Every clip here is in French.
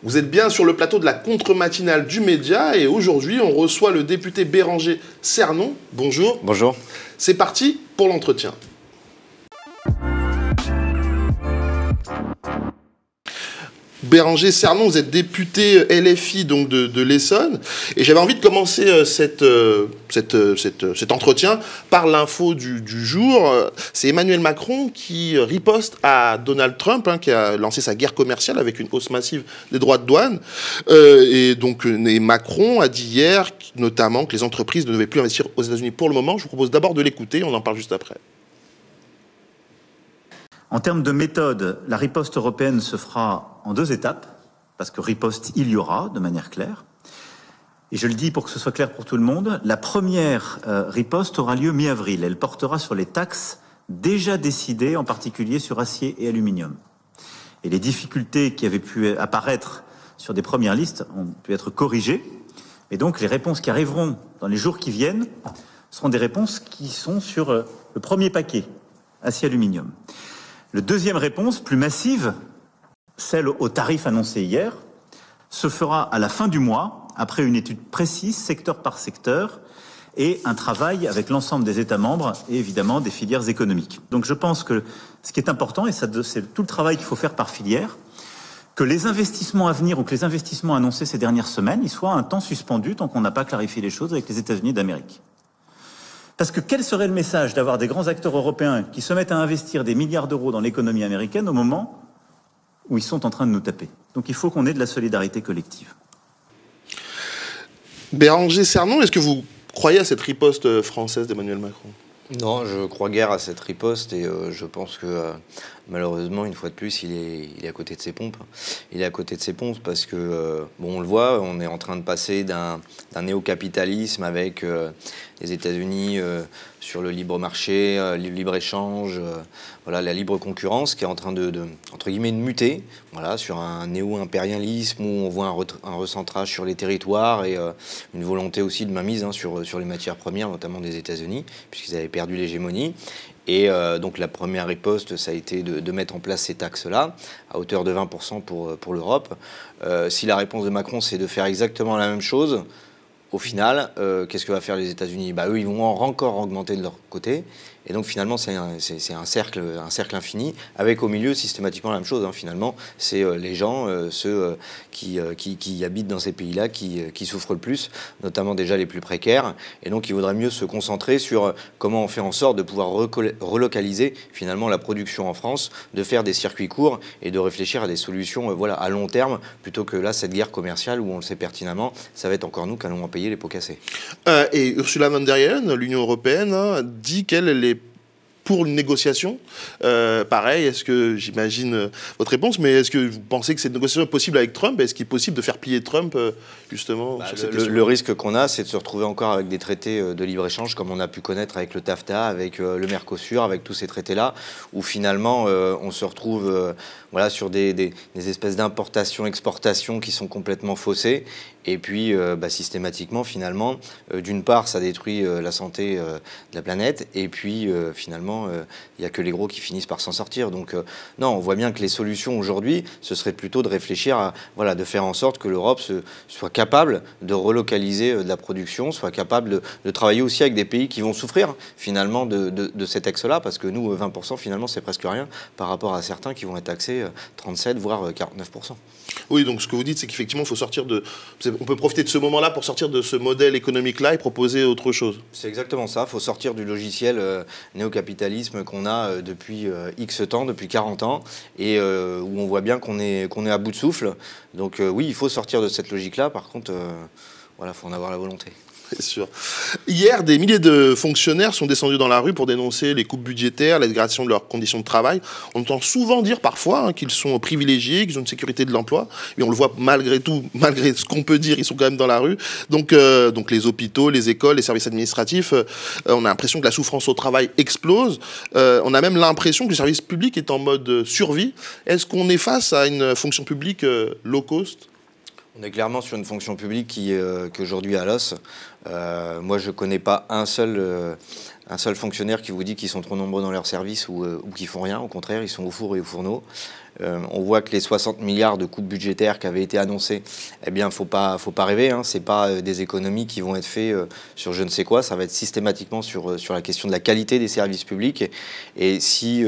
Vous êtes bien sur le plateau de la contre-matinale du Média et aujourd'hui, on reçoit le député Béranger Cernon. Bonjour. Bonjour. C'est parti pour l'entretien. Béranger Cernon, vous êtes député LFI donc de l'Essonne. Et j'avais envie de commencer cet entretien par l'info du jour. C'est Emmanuel Macron qui riposte à Donald Trump, qui a lancé sa guerre commerciale avec une hausse massive des droits de douane. Et Macron a dit hier notamment que les entreprises ne devaient plus investir aux États-Unis pour le moment. Je vous propose d'abord de l'écouter, on en parle juste après. En termes de méthode, la riposte européenne se fera en 2 étapes, parce que riposte, il y aura, de manière claire. Et je le dis pour que ce soit clair pour tout le monde, la première riposte aura lieu mi-avril. Elle portera sur les taxes déjà décidées, en particulier sur acier et aluminium. Et les difficultés qui avaient pu apparaître sur des premières listes ont pu être corrigées. Et donc les réponses qui arriveront dans les jours qui viennent seront des réponses qui sont sur le premier paquet, acier-aluminium. La deuxième réponse, plus massive, celle aux tarifs annoncés hier, se fera à la fin du mois, après une étude précise, secteur par secteur, et un travail avec l'ensemble des États membres et évidemment des filières économiques. Donc je pense que ce qui est important, et c'est tout le travail qu'il faut faire par filière, que les investissements à venir ou que les investissements annoncés ces dernières semaines, ils soient un temps suspendus tant qu'on n'a pas clarifié les choses avec les États-Unis d'Amérique. Parce que quel serait le message d'avoir des grands acteurs européens qui se mettent à investir des milliards d'euros dans l'économie américaine au moment où ils sont en train de nous taper? Donc il faut qu'on ait de la solidarité collective. Béranger Cernon, est-ce que vous croyez à cette riposte française d'Emmanuel Macron? Non, je crois guère à cette riposte et je pense que malheureusement, une fois de plus, il est à côté de ses pompes. Il est à côté de ses pompes parce que, on le voit, on est en train de passer d'un néo-capitalisme avec les États-Unis sur le libre marché, le libre-échange, voilà, la libre concurrence qui est en train entre guillemets, de muter, voilà, sur un néo-impérialisme où on voit un recentrage sur les territoires et une volonté aussi de mainmise sur les matières premières, notamment des États-Unis, puisqu'ils avaient perdu l'hégémonie. Et donc la première riposte, ça a été de mettre en place ces taxes-là, à hauteur de 20% pour l'Europe. Si la réponse de Macron, c'est de faire exactement la même chose, au final, qu'est-ce que va faire les États-Unis? Eux, ils vont encore augmenter de leur côté. Et donc finalement, c'est un cercle infini, avec au milieu systématiquement la même chose. Finalement, c'est les gens, ceux qui habitent dans ces pays-là, qui souffrent le plus, notamment déjà les plus précaires. Et donc il vaudrait mieux se concentrer sur comment on fait en sorte de pouvoir relocaliser finalement la production en France, de faire des circuits courts et de réfléchir à des solutions à long terme, plutôt que là, cette guerre commerciale où on le sait pertinemment, ça va être encore nous qui allons en payer les pots cassés. Et Ursula von der Leyen, l'Union européenne, dit qu'elle est pour une négociation. Pareil, est-ce que, j'imagine votre réponse, mais est-ce que vous pensez que cette négociation est possible avec Trump? Est-ce qu'il est possible de faire plier Trump, justement, sur cette question? Le risque qu'on a, c'est de se retrouver encore avec des traités de libre-échange, comme on a pu connaître avec le TAFTA, avec le Mercosur, avec tous ces traités-là, où finalement, on se retrouve sur des espèces d'importations-exportations qui sont complètement faussées. Et puis, systématiquement, finalement, d'une part, ça détruit la santé de la planète, et puis, finalement, il n'y a que les gros qui finissent par s'en sortir. Donc, non, on voit bien que les solutions aujourd'hui, ce serait plutôt de réfléchir à, de faire en sorte que l'Europe soit capable de relocaliser de la production, soit capable de travailler aussi avec des pays qui vont souffrir, finalement, de cet axe-là, parce que nous, 20%, finalement, c'est presque rien par rapport à certains qui vont être taxés 37, voire 49%. Oui, donc ce que vous dites, c'est qu'effectivement, il faut sortir on peut profiter de ce moment-là pour sortir de ce modèle économique-là et proposer autre chose. C'est exactement ça. Il faut sortir du logiciel néo-capitalisme qu'on a depuis X temps, depuis 40 ans, et où on voit bien qu'on est à bout de souffle. Donc oui, il faut sortir de cette logique-là. Par contre, il faut en avoir la volonté. C'est sûr. Hier, des milliers de fonctionnaires sont descendus dans la rue pour dénoncer les coupes budgétaires, la dégradation de leurs conditions de travail. On entend souvent dire parfois qu'ils sont privilégiés, qu'ils ont une sécurité de l'emploi. Mais on le voit malgré tout, malgré ce qu'on peut dire, ils sont quand même dans la rue. Donc les hôpitaux, les écoles, les services administratifs, on a l'impression que la souffrance au travail explose. On a même l'impression que le service public est en mode survie. Est-ce qu'on est face à une fonction publique low cost ? On est clairement sur une fonction publique qui aujourd'hui à l'os. Moi, je ne connais pas un seul fonctionnaire qui vous dit qu'ils sont trop nombreux dans leur service ou qu'ils font rien. Au contraire, ils sont au four et au fourneau. On voit que les 60 milliards de coupes budgétaires qui avaient été annoncés, eh bien, faut pas rêver. Hein. C'est pas des économies qui vont être faites sur je ne sais quoi. Ça va être systématiquement sur la question de la qualité des services publics. Et si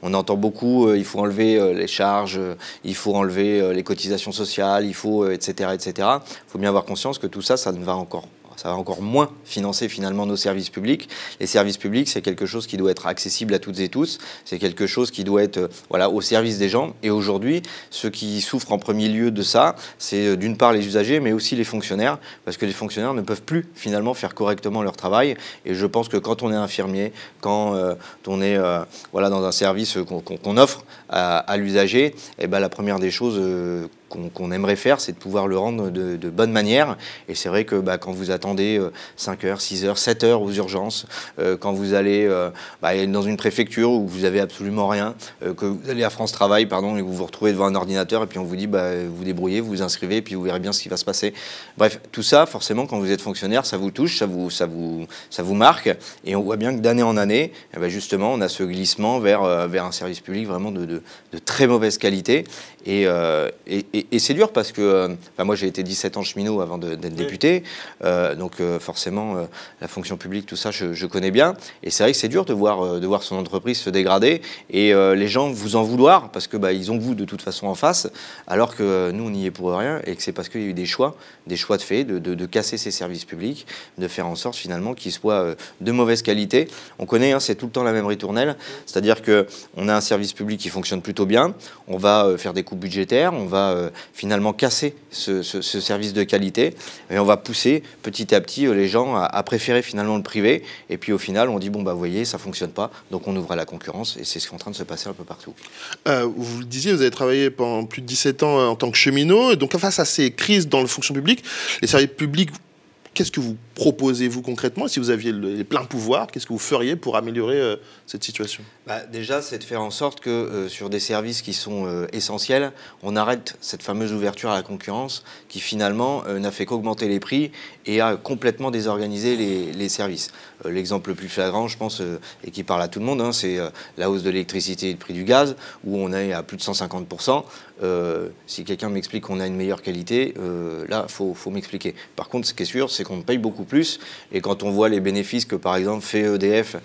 on entend beaucoup, il faut enlever les charges, il faut enlever les cotisations sociales, il faut, etc., etc. Il faut bien avoir conscience que tout ça, ça va encore moins financer finalement nos services publics. Les services publics, c'est quelque chose qui doit être accessible à toutes et tous. C'est quelque chose qui doit être voilà, au service des gens. Et aujourd'hui, ceux qui souffrent en premier lieu de ça, c'est d'une part les usagers, mais aussi les fonctionnaires, parce que les fonctionnaires ne peuvent plus finalement faire correctement leur travail. Et je pense que quand on est infirmier, quand on est voilà, dans un service qu'on offre à l'usager, eh ben, la première des choses qu'on aimerait faire, c'est de pouvoir le rendre de bonne manière. Et c'est vrai que quand vous attendez 5 heures, 6 heures, 7 heures aux urgences, quand vous allez dans une préfecture où vous n'avez absolument rien, que vous allez à France Travail, pardon, et vous vous retrouvez devant un ordinateur, et puis on vous dit vous débrouillez, vous vous inscrivez, et puis vous verrez bien ce qui va se passer. Bref, tout ça, forcément, quand vous êtes fonctionnaire, ça vous touche, ça vous marque. Et on voit bien que d'année en année, justement, on a ce glissement vers un service public vraiment de très mauvaise qualité. Et c'est dur parce que moi j'ai été 17 ans cheminot avant d'être député, donc forcément la fonction publique, tout ça je connais bien, et c'est vrai que c'est dur de voir son entreprise se dégrader et les gens vous en vouloir parce que ils ont vous de toute façon en face, alors que nous on n'y est pour rien et que c'est parce qu'il y a eu des choix de fait, de casser ces services publics, de faire en sorte finalement qu'ils soient de mauvaise qualité. On connaît, hein, c'est tout le temps la même ritournelle, c'est-à-dire qu'on a un service public qui fonctionne plutôt bien, on va faire des coupes budgétaires, on va finalement casser ce service de qualité et on va pousser petit à petit les gens à préférer finalement le privé, et puis au final on dit vous voyez ça fonctionne pas, donc on ouvre à la concurrence, et c'est ce qui est en train de se passer un peu partout. Vous le disiez, vous avez travaillé pendant plus de 17 ans en tant que cheminot, et donc face à ces crises dans la fonction publique, les services publics, qu'est-ce que vous proposez, vous, concrètement? Si vous aviez les pleins pouvoirs, qu'est-ce que vous feriez pour améliorer cette situation? Déjà, c'est de faire en sorte que sur des services qui sont essentiels, on arrête cette fameuse ouverture à la concurrence qui, finalement, n'a fait qu'augmenter les prix et a complètement désorganisé les services. L'exemple le plus flagrant, je pense, et qui parle à tout le monde, hein, c'est la hausse de l'électricité et le prix du gaz, où on est à plus de 150%. Si quelqu'un m'explique qu'on a une meilleure qualité, là, faut m'expliquer. Par contre, ce qui est sûr, c'est qu'on paye beaucoup plus. Et quand on voit les bénéfices que, par exemple, fait EDF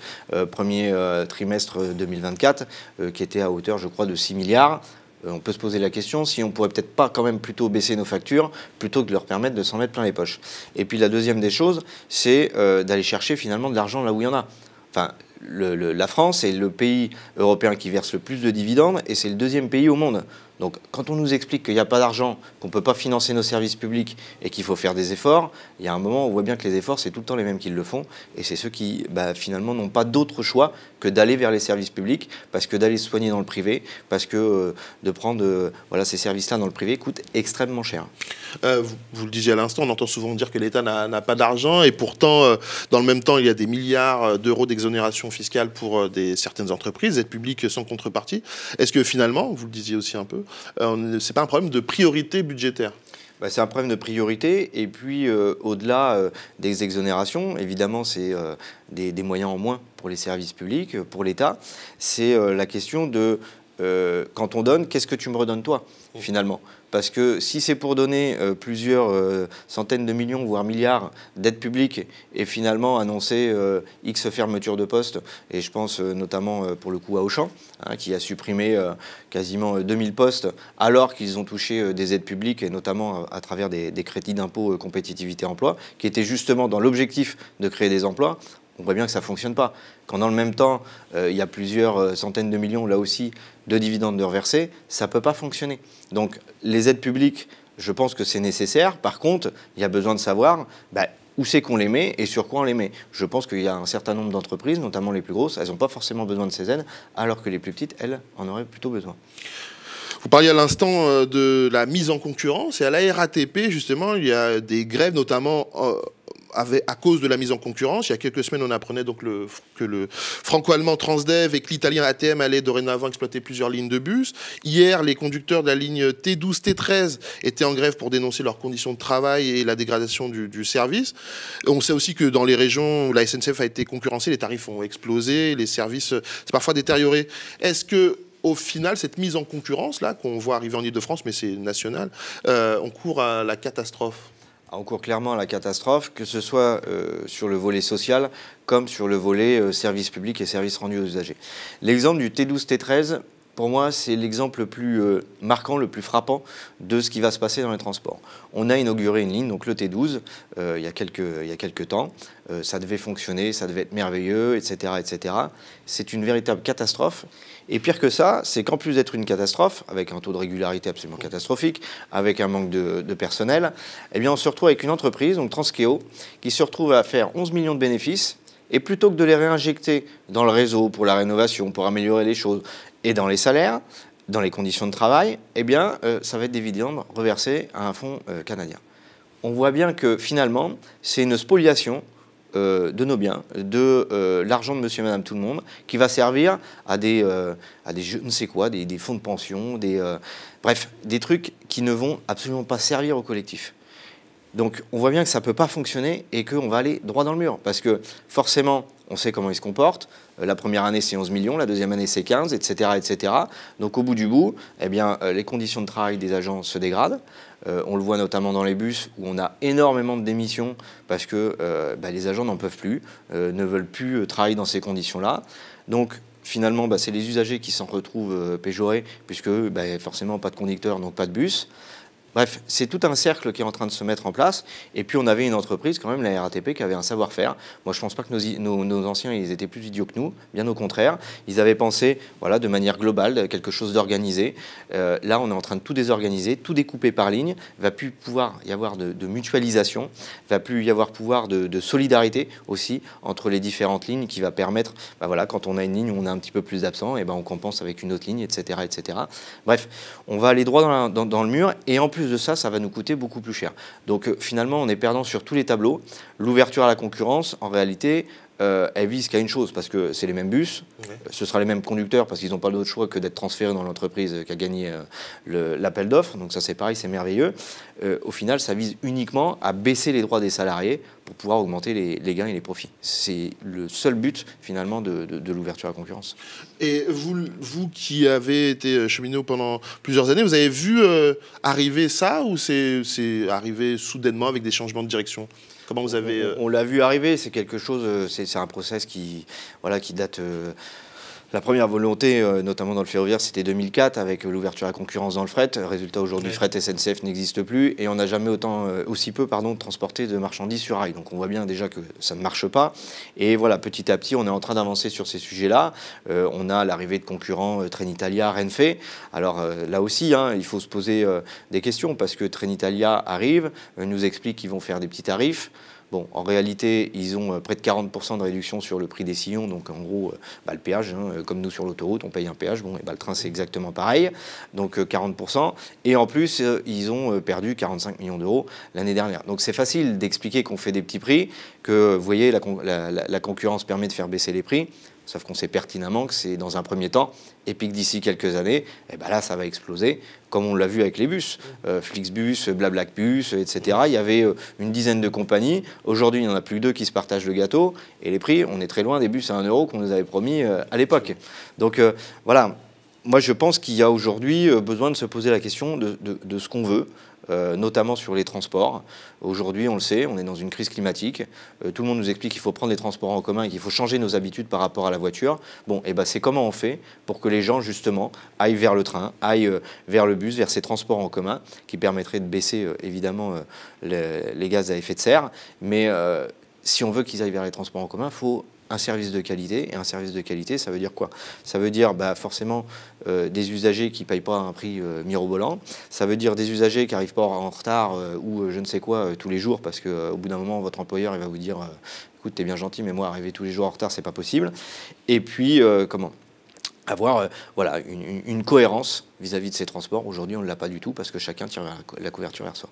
premier trimestre 2024, qui était à hauteur, je crois, de 6 milliards, on peut se poser la question si on pourrait peut-être pas quand même plutôt baisser nos factures plutôt que de leur permettre de s'en mettre plein les poches. Et puis la deuxième des choses, c'est d'aller chercher finalement de l'argent là où il y en a. Enfin, la France est le pays européen qui verse le plus de dividendes et c'est le deuxième pays au monde. Donc quand on nous explique qu'il n'y a pas d'argent, qu'on ne peut pas financer nos services publics et qu'il faut faire des efforts, il y a un moment où on voit bien que les efforts, c'est tout le temps les mêmes qui le font. Et c'est ceux qui, finalement, n'ont pas d'autre choix que d'aller vers les services publics, parce que d'aller se soigner dans le privé, parce que de prendre ces services-là dans le privé coûte extrêmement cher. Vous le disiez à l'instant, on entend souvent dire que l'État n'a pas d'argent, et pourtant, dans le même temps, il y a des milliards d'euros d'exonération fiscale pour certaines entreprises, aides publiques sans contrepartie. Est-ce que finalement, vous le disiez aussi un peu, c'est pas un problème de priorité budgétaire? C'est un problème de priorité, et puis au-delà des exonérations, évidemment c'est des moyens en moins pour les services publics, pour l'État, c'est la question de quand on donne, qu'est-ce que tu me redonnes toi, finalement? Parce que si c'est pour donner plusieurs centaines de millions, voire milliards d'aides publiques, et finalement annoncer X fermetures de postes, et je pense notamment pour le coup à Auchan, hein, qui a supprimé quasiment 2000 postes, alors qu'ils ont touché des aides publiques, et notamment à travers des crédits d'impôt compétitivité emploi, qui étaient justement dans l'objectif de créer des emplois, on voit bien que ça ne fonctionne pas. Quand dans le même temps, il y a plusieurs centaines de millions, là aussi, de dividendes de reversés, ça ne peut pas fonctionner. Donc les aides publiques, je pense que c'est nécessaire. Par contre, il y a besoin de savoir où c'est qu'on les met et sur quoi on les met. Je pense qu'il y a un certain nombre d'entreprises, notamment les plus grosses, elles n'ont pas forcément besoin de ces aides, alors que les plus petites, elles, en auraient plutôt besoin. Vous parliez à l'instant de la mise en concurrence, et à la RATP, justement, il y a des grèves, notamment à cause de la mise en concurrence. Il y a quelques semaines, on apprenait donc que le franco-allemand Transdev et que l'italien ATM allaient dorénavant exploiter plusieurs lignes de bus. Hier, les conducteurs de la ligne T12, T13 étaient en grève pour dénoncer leurs conditions de travail et la dégradation du service. On sait aussi que dans les régions où la SNCF a été concurrencée, les tarifs ont explosé, les services s'est parfois détérioré. Est-ce que au final, cette mise en concurrence là qu'on voit arriver en Ile-de-France, mais c'est national, on court à la catastrophe. On court clairement à la catastrophe, que ce soit sur le volet social comme sur le volet service public et services rendus aux usagers. L'exemple du T12, T13, pour moi, c'est l'exemple le plus marquant, le plus frappant de ce qui va se passer dans les transports. On a inauguré une ligne, donc le T12, il y a quelques temps. Ça devait fonctionner, ça devait être merveilleux, etc., etc. C'est une véritable catastrophe. Et pire que ça, c'est qu'en plus d'être une catastrophe, avec un taux de régularité absolument catastrophique, avec un manque de personnel, eh bien on se retrouve avec une entreprise, donc Transkéo, qui se retrouve à faire 11 millions de bénéfices, et plutôt que de les réinjecter dans le réseau pour la rénovation, pour améliorer les choses, et dans les salaires, dans les conditions de travail, eh bien ça va être des dividendes reversés à un fonds canadien. On voit bien que finalement, c'est une spoliation de nos biens, de l'argent de monsieur et madame tout le monde, qui va servir à des je ne sais quoi, des fonds de pension, bref, des trucs qui ne vont absolument pas servir au collectif. Donc on voit bien que ça ne peut pas fonctionner et qu'on va aller droit dans le mur. Parce que forcément, on sait comment ils se comportent. La première année, c'est 11 millions, la deuxième année, c'est 15, etc., etc. Donc au bout du bout, eh bien, les conditions de travail des agents se dégradent. On le voit notamment dans les bus où on a énormément de démissions parce que les agents n'en peuvent plus, ne veulent plus travailler dans ces conditions-là. Donc finalement, c'est les usagers qui s'en retrouvent péjorés puisque forcément pas de conducteur, donc pas de bus. Bref, c'est tout un cercle qui est en train de se mettre en place. Et puis, on avait une entreprise, quand même, la RATP, qui avait un savoir-faire. Moi, je ne pense pas que nos anciens, ils étaient plus idiots que nous. Bien au contraire. Ils avaient pensé, voilà, de manière globale, quelque chose d'organisé. Là, on est en train de tout désorganiser, tout découper par ligne. Il ne va plus pouvoir y avoir de mutualisation. Il ne va plus y avoir pouvoir de solidarité aussi entre les différentes lignes qui va permettre, voilà, quand on a une ligne où on a un petit peu plus d'absents, et on compense avec une autre ligne, etc., etc. Bref, on va aller droit dans le mur. Et en plus de ça, ça va nous coûter beaucoup plus cher. Donc finalement, on est perdant sur tous les tableaux. L'ouverture à la concurrence, en réalité, elle vise qu'à une chose, parce que c'est les mêmes bus, ce sera les mêmes conducteurs, parce qu'ils n'ont pas d'autre choix que d'être transférés dans l'entreprise qui a gagné l'appel d'offres. Donc ça, c'est pareil, c'est merveilleux. Au final, ça vise uniquement à baisser les droits des salariés pour pouvoir augmenter les gains et les profits. C'est le seul but, finalement, de l'ouverture à la concurrence. Et vous qui avez été cheminot pendant plusieurs années, vous avez vu arriver ça, ou c'est arrivé soudainement avec des changements de direction ? Comment vous avez... On l'a vu arriver, c'est quelque chose, c'est un process qui date... La première volonté, notamment dans le ferroviaire, c'était 2004, avec l'ouverture à la concurrence dans le fret. Résultat, aujourd'hui, fret SNCF n'existe plus, et on n'a jamais aussi peu transporté de marchandises sur rail. Donc on voit bien déjà que ça ne marche pas. Et voilà, petit à petit, on est en train d'avancer sur ces sujets-là. On a l'arrivée de concurrents Trenitalia, Renfe. Alors là aussi, il faut se poser des questions, parce que Trenitalia arrive, nous explique qu'ils vont faire des petits tarifs. Bon, en réalité, ils ont près de 40% de réduction sur le prix des sillons. Donc, en gros, le péage, comme nous sur l'autoroute, on paye un péage. Bon, et le train, c'est exactement pareil. Donc, 40%. Et en plus, ils ont perdu 45 millions d'euros l'année dernière. Donc, c'est facile d'expliquer qu'on fait des petits prix, que, vous voyez, la concurrence permet de faire baisser les prix. Sauf qu'on sait pertinemment que c'est dans un premier temps, et puis que d'ici quelques années, là, ça va exploser, comme on l'a vu avec les bus. Flixbus, Blablabus, etc. Il y avait une dizaine de compagnies. Aujourd'hui, il n'y en a plus que 2 qui se partagent le gâteau. Et les prix, on est très loin des bus à 1 € qu'on nous avait promis à l'époque. Donc, voilà. Moi, je pense qu'il y a aujourd'hui besoin de se poser la question de ce qu'on veut, notamment sur les transports. Aujourd'hui, on le sait, on est dans une crise climatique. Tout le monde nous explique qu'il faut prendre les transports en commun et qu'il faut changer nos habitudes par rapport à la voiture. Bon, c'est comment on fait pour que les gens, justement, aillent vers le train, aillent vers le bus, vers ces transports en commun, qui permettraient de baisser, évidemment, les gaz à effet de serre. Mais si on veut qu'ils aillent vers les transports en commun, il faut un service de qualité. Et un service de qualité, ça veut dire quoi? Ça veut dire forcément des usagers qui ne payent pas un prix mirobolant. Ça veut dire des usagers qui n'arrivent pas en retard ou je ne sais quoi tous les jours, parce qu'au bout d'un moment, votre employeur il va vous dire écoute, t'es bien gentil, mais moi, arriver tous les jours en retard, c'est pas possible. Et puis, avoir voilà, une cohérence vis-à-vis de ces transports. Aujourd'hui, on ne l'a pas du tout, parce que chacun tire la couverture vers soi.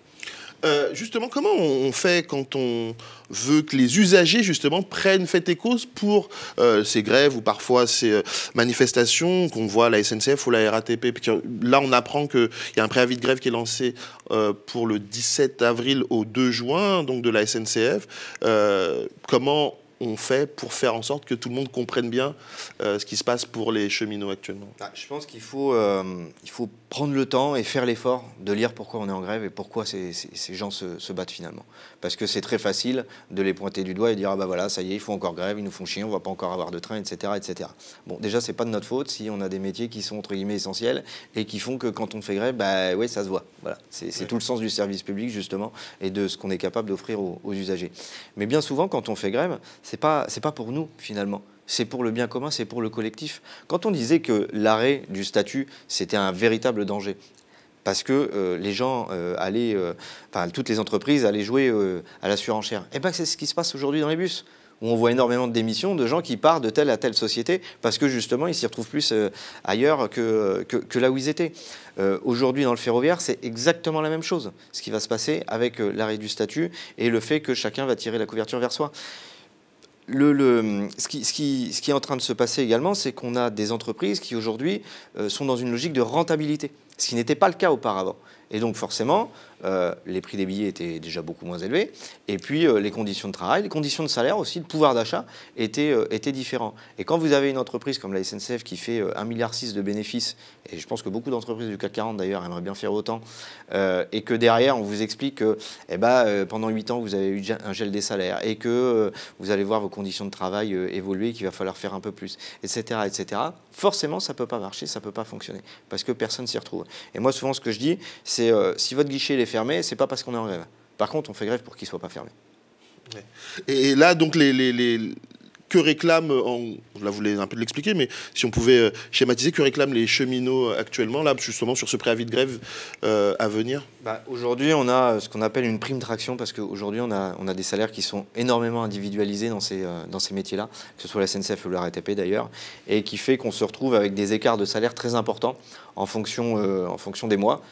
Justement, comment on fait quand on veut que les usagers, justement, prennent fait et cause pour ces grèves ou parfois ces manifestations qu'on voit à la SNCF ou la RATP? Là, on apprend qu'il y a un préavis de grève qui est lancé pour le 17 avril au 2 juin, donc de la SNCF. Comment on fait pour faire en sorte que tout le monde comprenne bien ce qui se passe pour les cheminots actuellement? Je pense qu'il faut prendre le temps et faire l'effort de lire pourquoi on est en grève et pourquoi ces gens se battent finalement. Parce que c'est très facile de les pointer du doigt et dire « Ah bah voilà, ça y est, ils font encore grève, ils nous font chier, on va pas encore avoir de train, etc. etc. » Bon, déjà, c'est pas de notre faute si on a des métiers qui sont entre guillemets essentiels et qui font que quand on fait grève, bah ouais, ça se voit. Voilà. C'est tout le sens du service public, justement, et de ce qu'on est capable d'offrir aux usagers. Mais bien souvent, quand on fait grève, c'est pas pour nous, finalement. C'est pour le bien commun, c'est pour le collectif. Quand on disait que l'arrêt du statut, c'était un véritable danger, parce que les gens toutes les entreprises allaient jouer à la surenchère. Et bien, c'est ce qui se passe aujourd'hui dans les bus, où on voit énormément de démissions de gens qui partent de telle à telle société, parce que justement, ils s'y retrouvent plus ailleurs que là où ils étaient. Aujourd'hui, dans le ferroviaire, c'est exactement la même chose, ce qui va se passer avec l'arrêt du statut et le fait que chacun va tirer la couverture vers soi. Ce qui est en train de se passer également, c'est qu'on a des entreprises qui aujourd'hui sont dans une logique de rentabilité, ce qui n'était pas le cas auparavant. Et donc forcément, les prix des billets étaient déjà beaucoup moins élevés, et puis les conditions de travail, les conditions de salaire aussi, le pouvoir d'achat étaient différents. Et quand vous avez une entreprise comme la SNCF qui fait 1,6 milliard de bénéfices, et je pense que beaucoup d'entreprises du CAC 40 d'ailleurs aimeraient bien faire autant, et que derrière on vous explique que pendant 8 ans vous avez eu un gel des salaires, et que vous allez voir vos conditions de travail évoluer, qu'il va falloir faire un peu plus, etc., etc., forcément ça ne peut pas marcher, ça ne peut pas fonctionner, parce que personne ne s'y retrouve. Et moi souvent ce que je dis, c'est si votre guichet est fermé, c'est pas parce qu'on est en grève. Par contre, on fait grève pour qu'il soit pas fermé. Ouais. Et là, donc, que réclament, là vous voulez un peu l'expliquer, mais si on pouvait schématiser, que réclament les cheminots actuellement, là, justement, sur ce préavis de grève à venir? Aujourd'hui, on a ce qu'on appelle une prime traction, parce qu'aujourd'hui, on a des salaires qui sont énormément individualisés dans ces métiers-là, que ce soit la SNCF ou la RATP d'ailleurs, et qui fait qu'on se retrouve avec des écarts de salaire très importants en fonction des mois.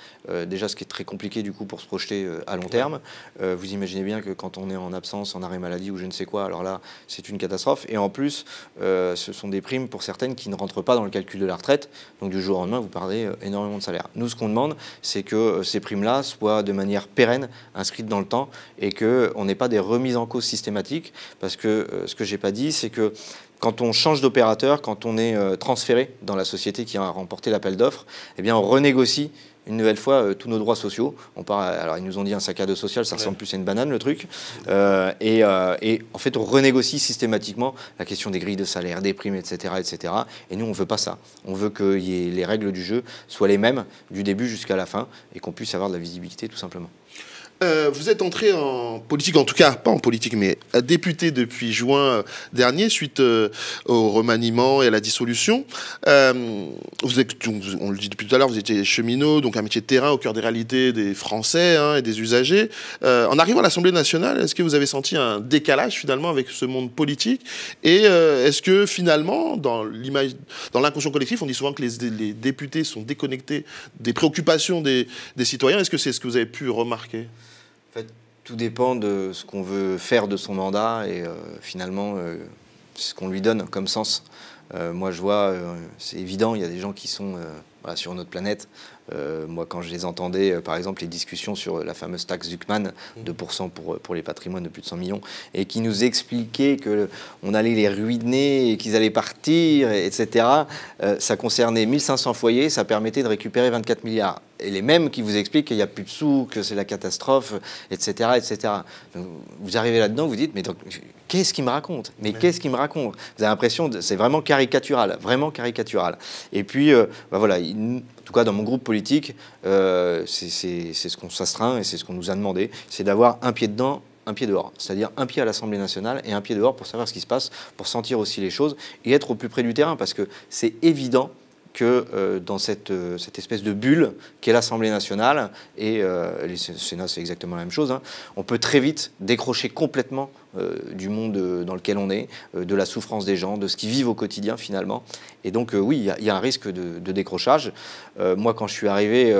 Déjà, ce qui est très compliqué du coup pour se projeter à long terme. Vous imaginez bien que quand on est en absence, en arrêt maladie ou je ne sais quoi, alors là, c'est une catastrophe. Et en plus, ce sont des primes pour certaines qui ne rentrent pas dans le calcul de la retraite. Donc du jour au lendemain, vous perdez énormément de salaire. Nous, ce qu'on demande, c'est que ces primes-là soient de manière pérenne, inscrites dans le temps, et qu'on n'ait pas des remises en cause systématiques. Parce que ce que je n'ai pas dit, c'est que quand on change d'opérateur, quand on est transféré dans la société qui a remporté l'appel d'offres, eh bien on renégocie une nouvelle fois tous nos droits sociaux. Alors ils nous ont dit un sac à dos social, ça ressemble plus à une banane le truc. Et en fait on renégocie systématiquement la question des grilles de salaire, des primes, etc., etc. Et nous on veut pas ça. On veut que les règles du jeu soient les mêmes du début jusqu'à la fin et qu'on puisse avoir de la visibilité tout simplement. Vous êtes entré en politique, en tout cas pas en politique, mais député depuis juin dernier, suite au remaniement et à la dissolution. Vous êtes, on le dit depuis tout à l'heure, vous étiez cheminot, donc un métier de terrain au cœur des réalités des Français et des usagers. En arrivant à l'Assemblée nationale, est-ce que vous avez senti un décalage finalement avec ce monde politique? Et est-ce que finalement, dans l'inconscient collectif, on dit souvent que les députés sont déconnectés des préoccupations des citoyens. Est-ce que c'est ce que vous avez pu remarquer? En fait, tout dépend de ce qu'on veut faire de son mandat et finalement ce qu'on lui donne comme sens. Moi, je vois, c'est évident, il y a des gens qui sont sur notre planète. Moi, quand je les entendais, par exemple, les discussions sur la fameuse taxe Zuckman, 2% pour les patrimoines de plus de 100 millions, et qui nous expliquaient qu'on allait les ruiner et qu'ils allaient partir, etc. Ça concernait 1500 foyers, ça permettait de récupérer 24 milliards. Et les mêmes qui vous expliquent qu'il n'y a plus de sous, que c'est la catastrophe, etc., etc. Donc, vous arrivez là-dedans, vous dites, mais qu'est-ce qu'il me raconte? Mais qu'est-ce qu'il me raconte? Vous avez l'impression, c'est vraiment caricatural, vraiment caricatural. Et puis, voilà, en tout cas dans mon groupe politique, c'est ce qu'on s'astreint et c'est ce qu'on nous a demandé, c'est d'avoir un pied dedans, un pied dehors, c'est-à-dire un pied à l'Assemblée nationale et un pied dehors pour savoir ce qui se passe, pour sentir aussi les choses et être au plus près du terrain, parce que c'est évident que dans cette espèce de bulle qu'est l'Assemblée nationale et le Sénat, c'est exactement la même chose, hein, on peut très vite décrocher complètement du monde dans lequel on est, de la souffrance des gens, de ce qu'ils vivent au quotidien finalement. Et donc oui, il y a un risque de décrochage. Moi, quand je suis arrivé,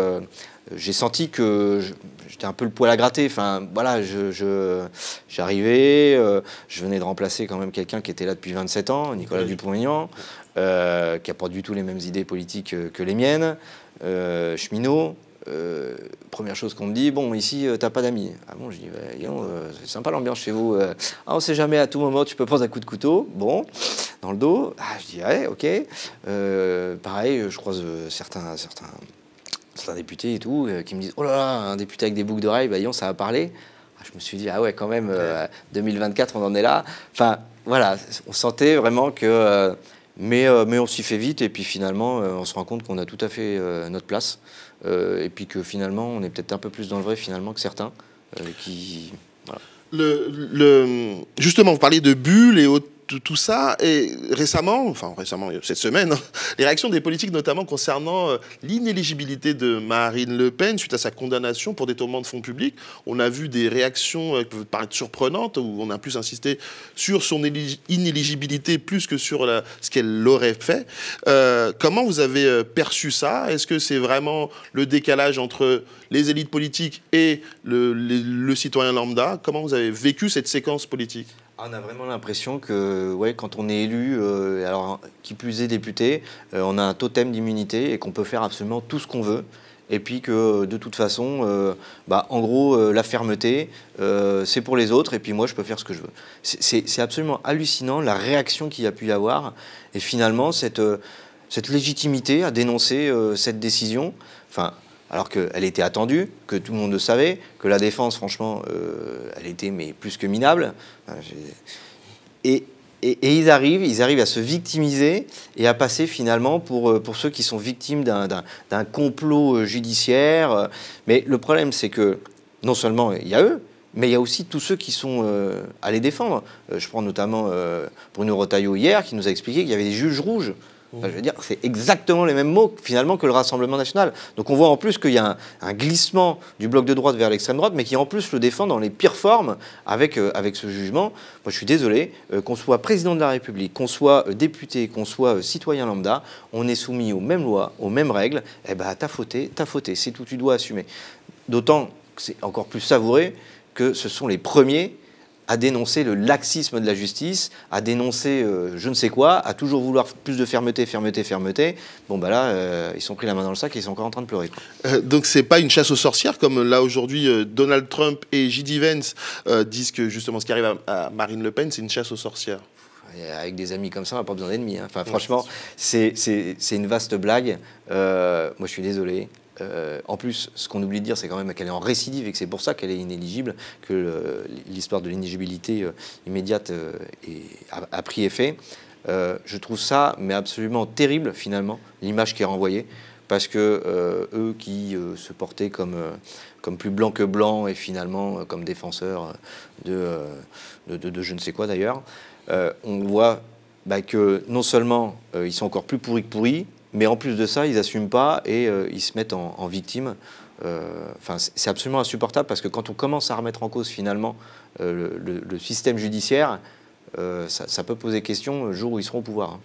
j'ai senti que j'étais un peu le poil à gratter. Enfin, voilà, j'arrivais, je venais de remplacer quand même quelqu'un qui était là depuis 27 ans, Nicolas Dupont-Aignan, qui n'a pas du tout les mêmes idées politiques que les miennes, cheminot. première chose qu'on me dit, bon, ici, t'as pas d'amis. Ah bon, je dis, c'est sympa l'ambiance chez vous. Ah, on sait jamais, à tout moment, tu peux prendre un coup de couteau, bon, dans le dos. Ah, je dis, ouais, ok. Pareil, je croise certains députés et tout, qui me disent, oh là là, un député avec des boucles d'oreilles, bah, ça va parler. Je me suis dit, ah ouais, quand même, 2024, on en est là. Enfin, voilà, on sentait vraiment que... mais on s'y fait vite, et puis finalement, on se rend compte qu'on a tout à fait notre place. Et puis que finalement, on est peut-être un peu plus dans le vrai, finalement, que certains qui... Voilà. Justement, vous parliez de bulles et tout ça, et récemment, cette semaine, les réactions des politiques, notamment concernant l'inéligibilité de Marine Le Pen suite à sa condamnation pour détournement de fonds publics. On a vu des réactions qui peuvent paraître surprenantes, où on a plus insisté sur son inéligibilité plus que sur ce qu'elle aurait fait. Comment vous avez perçu ça? Est-ce que c'est vraiment le décalage entre les élites politiques et le citoyen lambda? Comment vous avez vécu cette séquence politique? On a vraiment l'impression que quand on est élu, alors qui plus est député, on a un totem d'immunité et qu'on peut faire absolument tout ce qu'on veut. Et puis que de toute façon, en gros, la fermeté, c'est pour les autres, et puis moi, je peux faire ce que je veux. C'est absolument hallucinant la réaction qu'il y a pu y avoir, et finalement, cette légitimité à dénoncer cette décision. Enfin, alors qu'elle était attendue, que tout le monde le savait, que la défense, franchement, elle était plus que minable. Et ils arrivent à se victimiser et à passer finalement pour ceux qui sont victimes d'un complot judiciaire. Mais le problème, c'est que non seulement il y a eux, mais il y a aussi tous ceux qui sont à les défendre. Je prends notamment Bruno Retailleau hier, qui nous a expliqué qu'il y avait des juges rouges. Enfin, je veux dire, c'est exactement les mêmes mots finalement que le Rassemblement national. Donc on voit en plus qu'il y a un glissement du bloc de droite vers l'extrême droite, mais qui en plus le défend dans les pires formes avec ce jugement. Moi je suis désolé, qu'on soit président de la République, qu'on soit député, qu'on soit citoyen lambda, on est soumis aux mêmes lois, aux mêmes règles. Eh ben t'as fauté, c'est tout, tu dois assumer. D'autant que c'est encore plus savouré que ce sont les premiers à dénoncer le laxisme de la justice, à dénoncer je ne sais quoi, à toujours vouloir plus de fermeté. Bon, bah là, ils sont pris la main dans le sac et ils sont encore en train de pleurer. Donc, c'est pas une chasse aux sorcières, comme là aujourd'hui, Donald Trump et J.D. Vance disent que justement ce qui arrive à Marine Le Pen, c'est une chasse aux sorcières. Avec des amis comme ça, on n'a pas besoin d'ennemis. Hein. Enfin, franchement, c'est une vaste blague. Moi, je suis désolé. En plus, ce qu'on oublie de dire, c'est quand même qu'elle est en récidive et que c'est pour ça qu'elle est inéligible, que l'histoire de l'inéligibilité immédiate a pris effet. Je trouve ça mais absolument terrible, finalement, l'image qui est renvoyée, parce que eux qui se portaient comme plus blanc que blanc et finalement comme défenseurs de je ne sais quoi d'ailleurs, on voit que non seulement ils sont encore plus pourris que pourris, mais en plus de ça, ils n'assument pas et ils se mettent en victime. C'est absolument insupportable, parce que quand on commence à remettre en cause finalement le système judiciaire, ça peut poser question le jour où ils seront au pouvoir.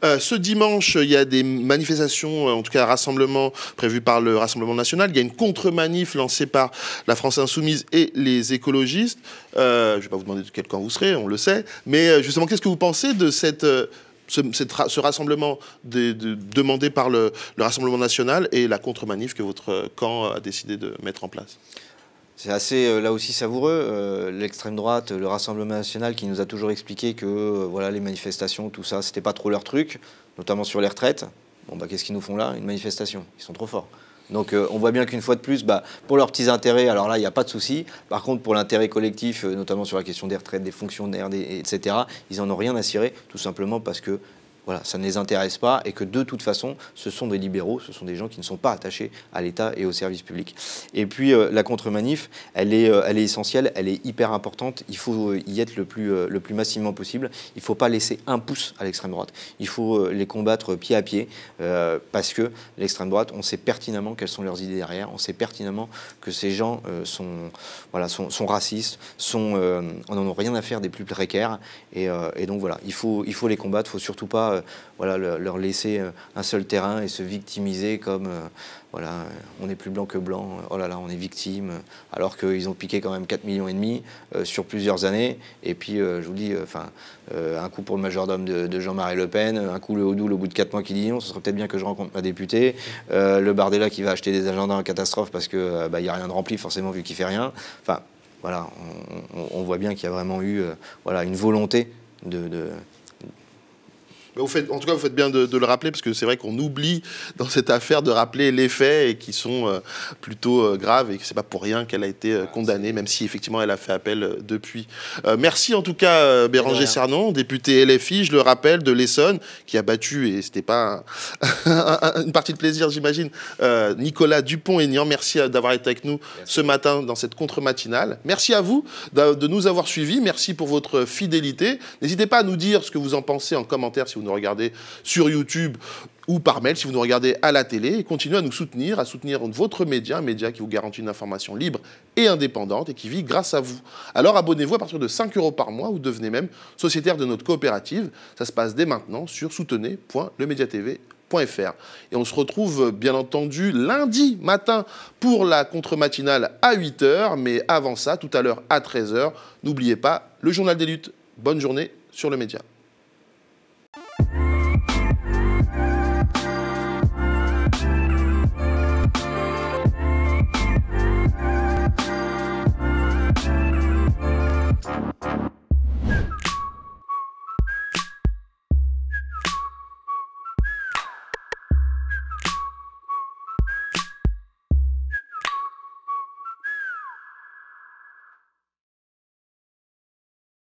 Ce dimanche, il y a des manifestations, en tout cas un rassemblement prévu par le Rassemblement national. Il y a une contre-manif lancée par la France insoumise et les écologistes. Je ne vais pas vous demander de quel camp vous serez, on le sait. Mais justement, qu'est-ce que vous pensez de ce rassemblement demandé par le Rassemblement national et la contre-manif que votre camp a décidé de mettre en place? C'est assez, là aussi, savoureux. L'extrême droite, le Rassemblement national, qui nous a toujours expliqué que les manifestations, tout ça, c'était pas trop leur truc, notamment sur les retraites. Bon, qu'est-ce qu'ils nous font là? Une manifestation. Ils sont trop forts. Donc on voit bien qu'une fois de plus, pour leurs petits intérêts, alors là, il n'y a pas de souci. Par contre, pour l'intérêt collectif, notamment sur la question des retraites, des fonctionnaires, etc., ils n'en ont rien à cirer, tout simplement parce que ça ne les intéresse pas, et que de toute façon, ce sont des libéraux, ce sont des gens qui ne sont pas attachés à l'État et au service public. Et puis la contre-manif, elle est essentielle, elle est hyper importante. Il faut y être le plus massivement possible. Il ne faut pas laisser un pouce à l'extrême droite. Il faut les combattre pied à pied, parce que l'extrême droite, on sait pertinemment quelles sont leurs idées derrière. On sait pertinemment que ces gens sont racistes, en ont rien à faire des plus précaires. Et donc voilà, il faut les combattre. Il ne faut surtout pas pas voilà, leur laisser un seul terrain et se victimiser comme voilà, on est plus blanc que blanc, oh là là, on est victime, alors qu'ils ont piqué quand même 4,5 millions sur plusieurs années. Et puis, je vous dis, un coup pour le majordome de Jean-Marie Le Pen, un coup le Odoul au bout de 4 mois qui dit non, ce serait peut-être bien que je rencontre ma députée, le Bardella qui va acheter des agendas en catastrophe parce qu'il n'y a rien de rempli forcément vu qu'il fait rien. Enfin, voilà, on voit bien qu'il y a vraiment eu voilà, une volonté de En tout cas, vous faites bien de le rappeler, parce que c'est vrai qu'on oublie dans cette affaire de rappeler les faits et qui sont plutôt graves et que c'est pas pour rien qu'elle a été condamnée, même si effectivement elle a fait appel depuis. Merci en tout cas Béranger Cernon, député LFI, je le rappelle, de l'Essonne, qui a battu, et c'était pas une partie de plaisir j'imagine, Nicolas Dupont-Aignan. Merci d'avoir été avec nous ce matin dans cette contre-matinale. Merci à vous de nous avoir suivis, merci pour votre fidélité. N'hésitez pas à nous dire ce que vous en pensez en commentaire si vous nous regardez sur YouTube ou par mail si vous nous regardez à la télé, et continuez à nous soutenir, votre média, un média qui vous garantit une information libre et indépendante et qui vit grâce à vous. Alors abonnez-vous à partir de 5 € par mois ou devenez même sociétaire de notre coopérative. Ça se passe dès maintenant sur soutenez.lemediatv.fr. Et on se retrouve bien entendu lundi matin pour la contre-matinale à 8 h, mais avant ça, tout à l'heure à 13 h, n'oubliez pas le journal des luttes. Bonne journée sur le média.